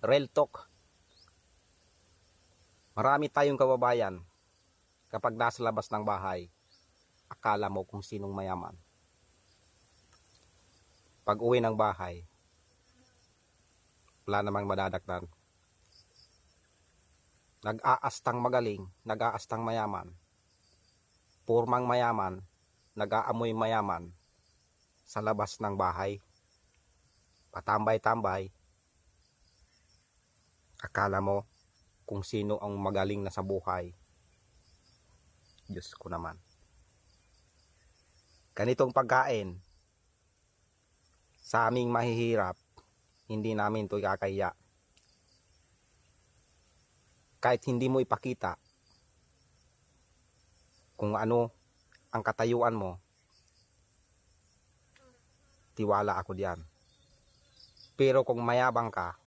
Real talk. Marami tayong kababayan, kapag nasa labas ng bahay, akala mo kung sinong mayaman. Pag uwi ng bahay, wala namang madadaktan. Nag-aastang magaling, nag-aastang mayaman. Purmang mayaman, nag-aamoy mayaman sa labas ng bahay. Patambay-tambay. Akala mo kung sino ang magaling na sa buhay. Diyos ko naman. Ganitong pagkain, sa aming mahihirap, hindi namin ito ikakaya. Kahit hindi mo ipakita kung ano ang katayuan mo, tiwala ako diyan. Pero kung mayabang ka,